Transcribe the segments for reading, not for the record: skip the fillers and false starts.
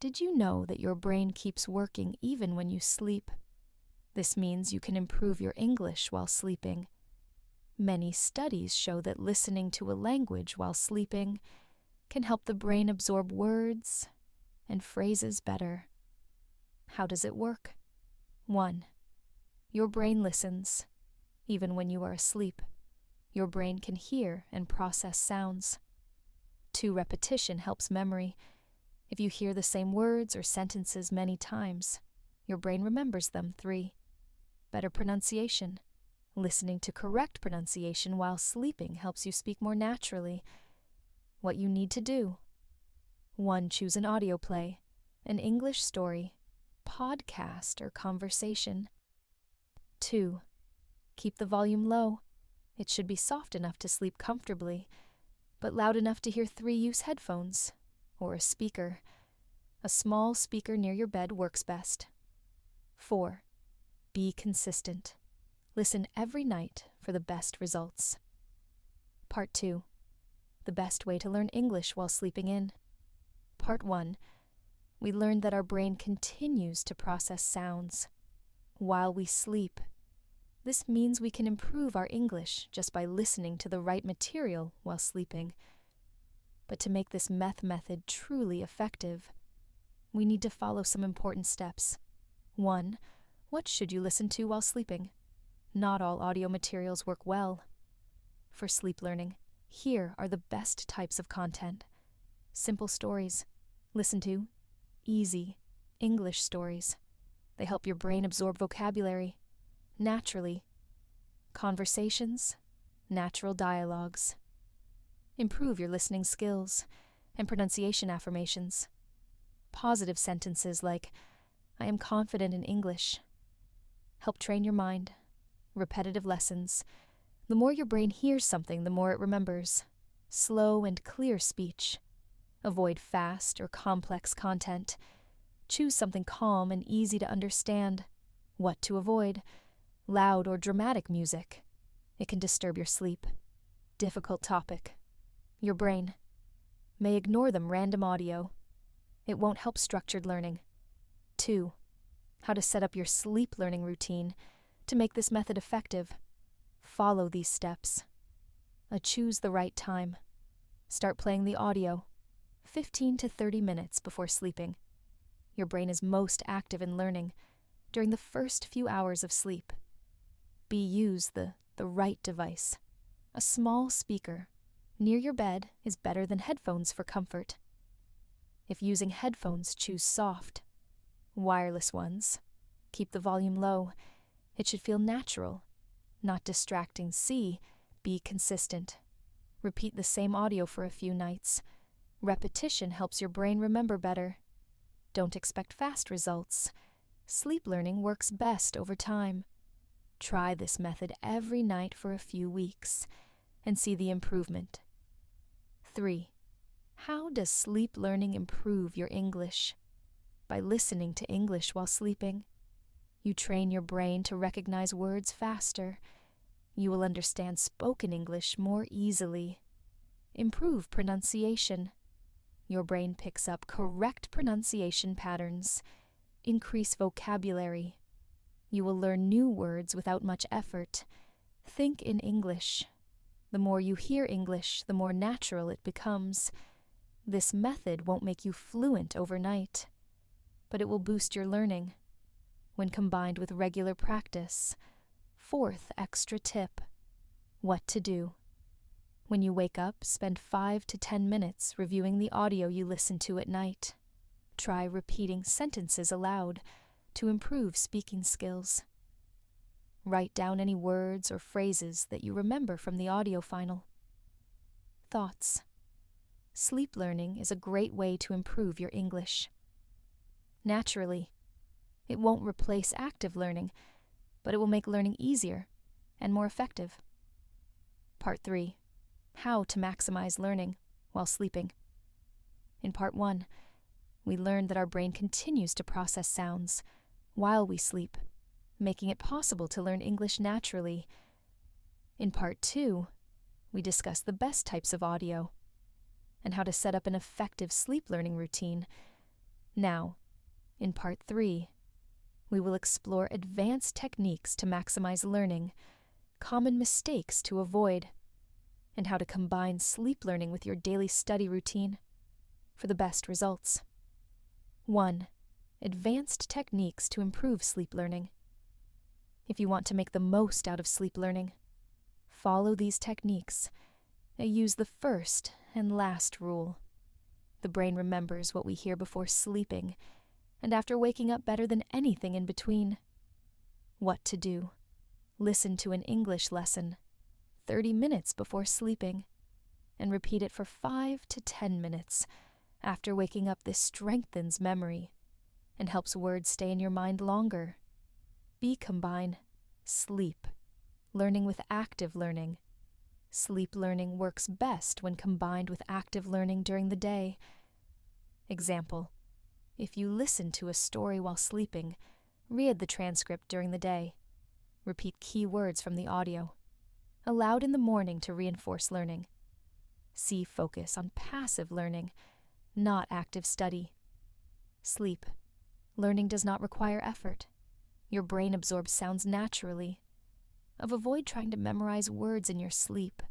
Did you know that your brain keeps working even when you sleep? This means you can improve your English while sleeping. Many studies show that listening to a language while sleeping can help the brain absorb words and phrases better. How does it work? 1. Your brain listens. Even when you are asleep, your brain can hear and process sounds. 2. Repetition helps memory. If you hear the same words or sentences many times, your brain remembers them. 3. Better pronunciation. Listening to correct pronunciation while sleeping helps you speak more naturally. What you need to do: 1. Choose an audio play, an English story, podcast, or conversation. 2. Keep the volume low. It should be soft enough to sleep comfortably, but loud enough to hear 3. Use headphones or a speaker. A small speaker near your bed works best. 4. Be consistent. Listen every night for the best results. Part 2. The best way to learn English while sleeping in. Part 1. We learned that our brain continues to process sounds while we sleep. This means we can improve our English just by listening to the right material while sleeping. But to make this method truly effective, we need to follow some important steps. 1. What should you listen to while sleeping? Not all audio materials work well. For sleep learning, here are the best types of content. Simple stories. Listen to easy English stories. They help your brain absorb vocabulary naturally. Conversations, natural dialogues. Improve your listening skills and pronunciation affirmations. Positive sentences like, "I am confident in English." Help train your mind. Repetitive lessons. The more your brain hears something, the more it remembers. Slow and clear speech. Avoid fast or complex content. Choose something calm and easy to understand. What to avoid: loud or dramatic music. It can disturb your sleep. Difficult topic: your brain. May ignore them. Random audio. It won't help structured learning. 2. How to set up your sleep learning routine. To make this method effective, follow these steps. Choose the right time. Start playing the audio 15 to 30 minutes before sleeping. Your brain is most active in learning during the first few hours of sleep. Use the right device. A small speaker near your bed is better than headphones for comfort. If using headphones, choose soft. Wireless ones, keep the volume low. It should feel natural, not distracting. Be consistent. Repeat the same audio for a few nights. Repetition helps your brain remember better. Don't expect fast results. Sleep learning works best over time. Try this method every night for a few weeks and see the improvement. 3. How does sleep learning improve your English? By listening to English while sleeping, you train your brain to recognize words faster. You will understand spoken English more easily. Improve pronunciation. Your brain picks up correct pronunciation patterns. Increase vocabulary. You will learn new words without much effort. Think in English. The more you hear English, the more natural it becomes. This method won't make you fluent overnight, but it will boost your learning when combined with regular practice. 4th extra tip: what to do. When you wake up, spend 5 to 10 minutes reviewing the audio you listen to at night. Try repeating sentences aloud to improve speaking skills. Write down any words or phrases that you remember from the audio file. Thoughts: sleep learning is a great way to improve your English. Naturally, it won't replace active learning, but it will make learning easier and more effective. Part 3. How to maximize learning while sleeping. In Part 1, we learned that our brain continues to process sounds while we sleep, making it possible to learn English naturally. In Part 2, we discussed the best types of audio and how to set up an effective sleep learning routine. Now, in Part 3, we will explore advanced techniques to maximize learning, common mistakes to avoid, and how to combine sleep learning with your daily study routine for the best results. 1. Advanced techniques to improve sleep learning. If you want to make the most out of sleep learning, follow these techniques and use the first and last rule. The brain remembers what we hear before sleeping and after waking up better than anything in between. What to do? Listen to an English lesson 30 minutes before sleeping and repeat it for 5 to 10 minutes after waking up. This strengthens memory and helps words stay in your mind longer. Combine sleep learning with active learning. Sleep learning works best when combined with active learning during the day. Example: if you listen to a story while sleeping, read the transcript during the day. Repeat key words from the audio. Aloud in the morning to reinforce learning. C. Focus on passive learning, not active study. Sleep. Learning does not require effort. Your brain absorbs sounds naturally. Avoid trying to memorize words in your sleep.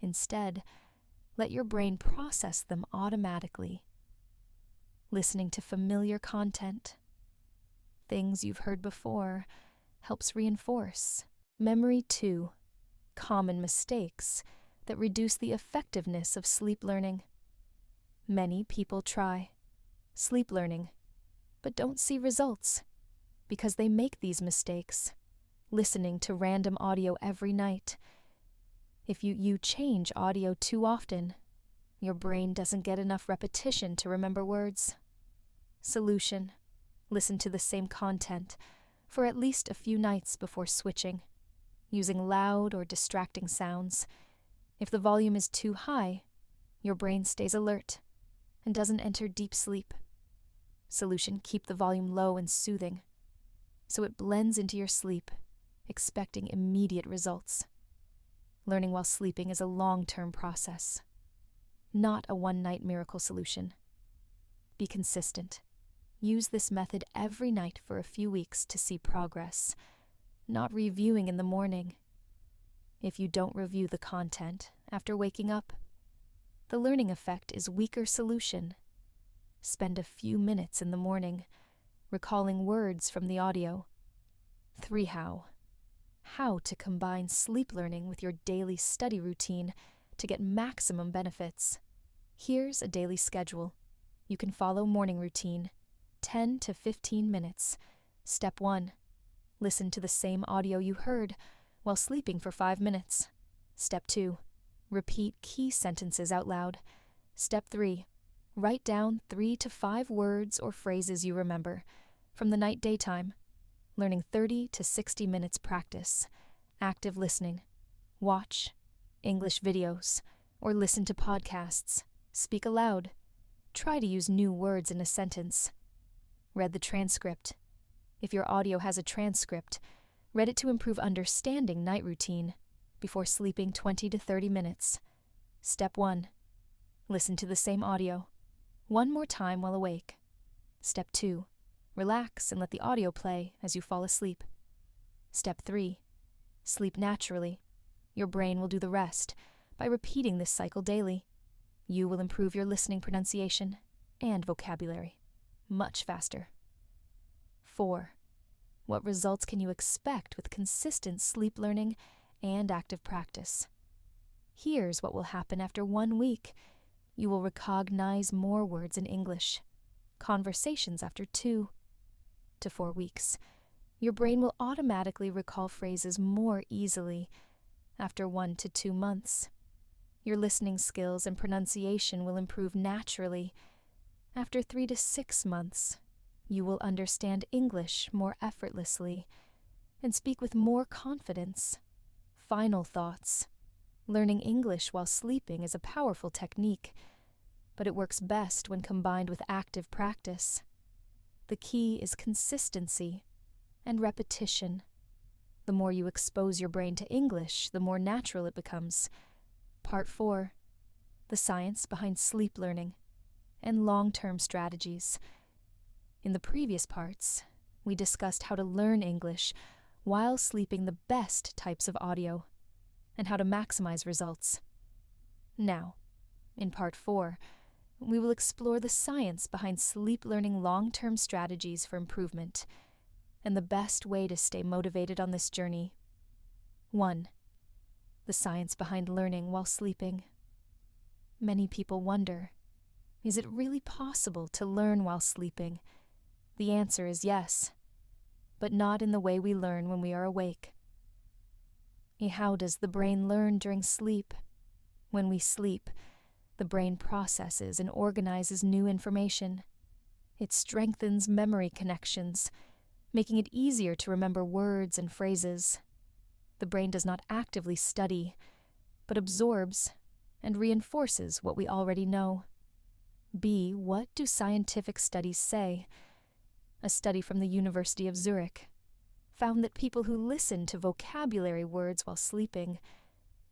Instead, let your brain process them automatically. Listening to familiar content, things you've heard before, helps reinforce. Memory 2. Common mistakes that reduce the effectiveness of sleep learning. Many people try sleep learning, but don't see results because they make these mistakes. Listening to random audio every night. If you change audio too often, your brain doesn't get enough repetition to remember words. Solution: listen to the same content for at least a few nights before switching, using loud or distracting sounds. If the volume is too high, your brain stays alert and doesn't enter deep sleep. Solution: keep the volume low and soothing, so it blends into your sleep, expecting immediate results. Learning while sleeping is a long-term process, not a one-night miracle solution. Be consistent. Use this method every night for a few weeks to see progress, not reviewing in the morning. If you don't review the content after waking up, the learning effect is weaker solution. Spend a few minutes in the morning recalling words from the audio. 3. How to combine sleep learning with your daily study routine to get maximum benefits. Here's a daily schedule. You can follow morning routine, 10 to 15 minutes. Step 1. Listen to the same audio you heard while sleeping for 5 minutes. Step 2. Repeat key sentences out loud. Step 3. Write down 3 to 5 words or phrases you remember from the night daytime. Learning 30 to 60 minutes practice. Active listening. Watch English videos or listen to podcasts. Speak aloud. Try to use new words in a sentence. Read the transcript. If your audio has a transcript, read it to improve understanding. Night routine before sleeping 20 to 30 minutes. Step 1. Listen to the same audio one more time while awake. Step 2. Relax and let the audio play as you fall asleep. Step 3. Sleep naturally. Your brain will do the rest by repeating this cycle daily. You will improve your listening pronunciation and vocabulary much faster. 4. What results can you expect with consistent sleep learning and active practice? Here's what will happen after 1 week. You will recognize more words in English. Conversations after 2 to 4 weeks. Your brain will automatically recall phrases more easily after 1 to 2 months. Your listening skills and pronunciation will improve naturally. After 3 to 6 months, you will understand English more effortlessly and speak with more confidence. Final thoughts. Learning English while sleeping is a powerful technique, but it works best when combined with active practice. The key is consistency and repetition. The more you expose your brain to English, the more natural it becomes. Part 4. The science behind sleep learning and long-term strategies In the previous parts, we discussed how to learn English while sleeping the best types of audio and how to maximize results. Now, in Part 4, we will explore the science behind sleep learning long-term strategies for improvement and the best way to stay motivated on this journey. 1. The science behind learning while sleeping. Many people wonder, is it really possible to learn while sleeping? The answer is yes, but not in the way we learn when we are awake. How does the brain learn during sleep? When we sleep, the brain processes and organizes new information. It strengthens memory connections, making it easier to remember words and phrases. The brain does not actively study, but absorbs and reinforces what we already know. B. What do scientific studies say? A study from the University of Zurich found that people who listened to vocabulary words while sleeping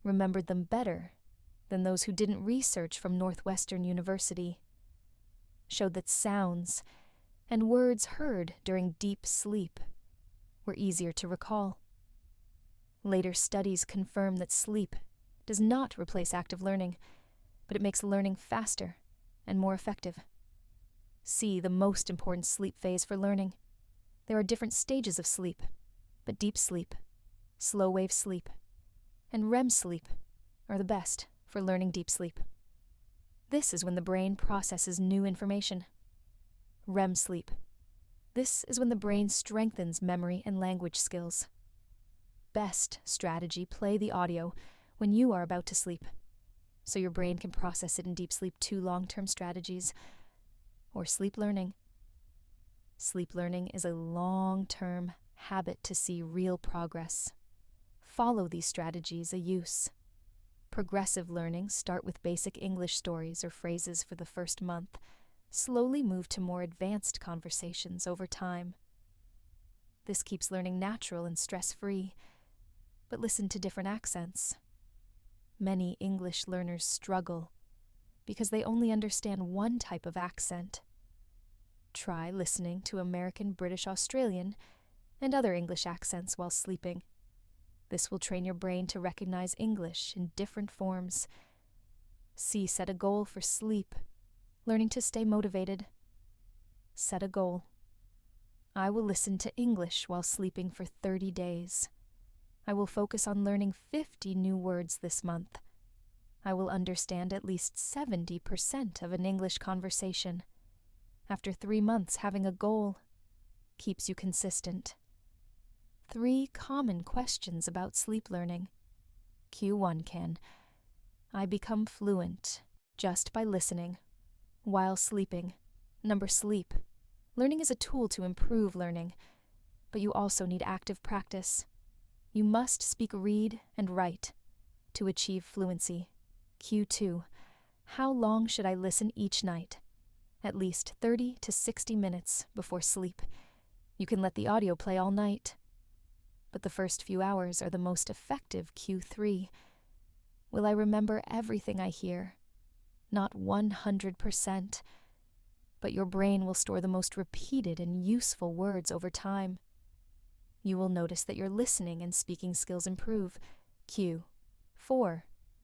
remembered them better than those who didn't. Research from Northwestern University showed that sounds and words heard during deep sleep were easier to recall. Later studies confirm that sleep does not replace active learning, but it makes learning faster and more effective. C. The most important sleep phase for learning. There are different stages of sleep, but deep sleep, slow wave sleep, and REM sleep are the best for learning deep sleep. This is when the brain processes new information. REM sleep. This is when the brain strengthens memory and language skills. Best strategy: play the audio when you are about to sleep, so your brain can process it in deep sleep. 2 long-term strategies, or sleep learning. Sleep learning is a long-term habit to see real progress. Follow these strategies a use. Progressive learning: start with basic English stories or phrases for the first month. Slowly move to more advanced conversations over time. This keeps learning natural and stress-free, but listen to different accents. Many English learners struggle because they only understand one type of accent. Try listening to American, British, Australian, and other English accents while sleeping. This will train your brain to recognize English in different forms. C. Set a goal for sleep. Learning to stay motivated. Set a goal. I will listen to English while sleeping for 30 days. I will focus on learning 50 new words this month. I will understand at least 70% of an English conversation. After 3 months, having a goal keeps you consistent. 3 common questions about sleep learning. Q1 can. I become fluent just by listening while sleeping. Number sleep. Learning is a tool to improve learning, but you also need active practice. You must speak, read, and write to achieve fluency. Q2. How long should I listen each night? At least 30 to 60 minutes before sleep. You can let the audio play all night, but the first few hours are the most effective. Q3. Will I remember everything I hear? Not 100%, but your brain will store the most repeated and useful words over time. You will notice that your listening and speaking skills improve. Q4.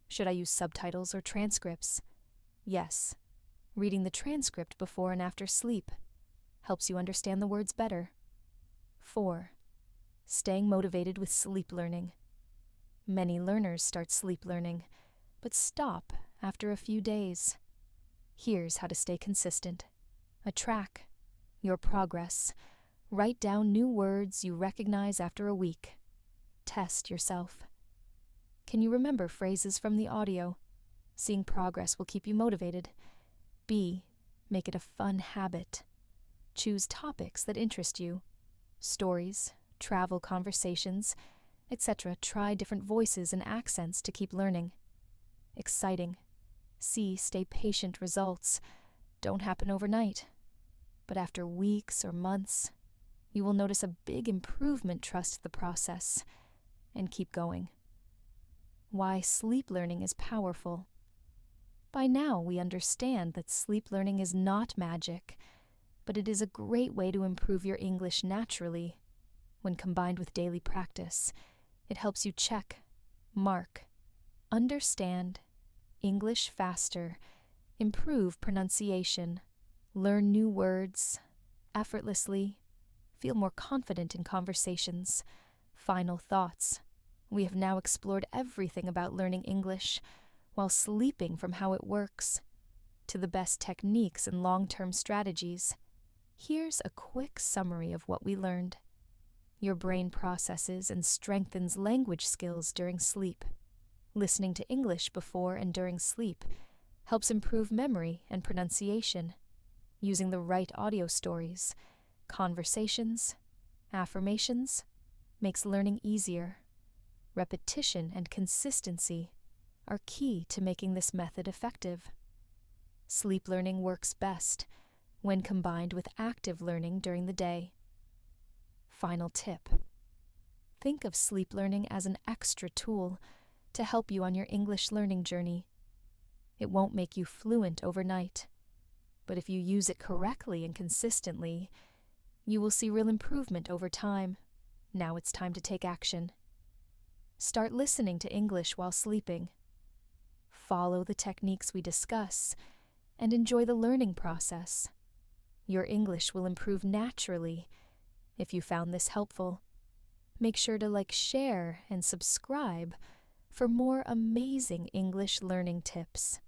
Should I use subtitles or transcripts? Yes. Reading the transcript before and after sleep helps you understand the words better. 4. Staying motivated with sleep learning. Many learners start sleep learning, but stop after a few days. Here's how to stay consistent. Track your progress. Write down new words you recognize after a week. Test yourself. Can you remember phrases from the audio? Seeing progress will keep you motivated. B. Make it a fun habit. Choose topics that interest you. Stories, travel conversations, etc. Try different voices and accents to keep learning. Exciting. C. Stay patient. Results don't happen overnight, but after weeks or months, you will notice a big improvement. Trust the process and keep going. Why sleep learning is powerful. By now, we understand that sleep learning is not magic, but it is a great way to improve your English naturally. When combined with daily practice, it helps you check, mark, understand English faster, improve pronunciation, learn new words effortlessly, feel more confident in conversations. Final thoughts. We have now explored everything about learning English while sleeping, from how it works to the best techniques and long-term strategies. Here's a quick summary of what we learned. Your brain processes and strengthens language skills during sleep. Listening to English before and during sleep helps improve memory and pronunciation. Using the right audio stories, conversations, affirmations makes learning easier. Repetition and consistency are key to making this method effective. Sleep learning works best when combined with active learning during the day. Final tip. Think of sleep learning as an extra tool to help you on your English learning journey. It won't make you fluent overnight, but if you use it correctly and consistently, you will see real improvement over time. Now it's time to take action. Start listening to English while sleeping. Follow the techniques we discuss and enjoy the learning process. Your English will improve naturally. If you found this helpful, make sure to share, and subscribe for more amazing English learning tips.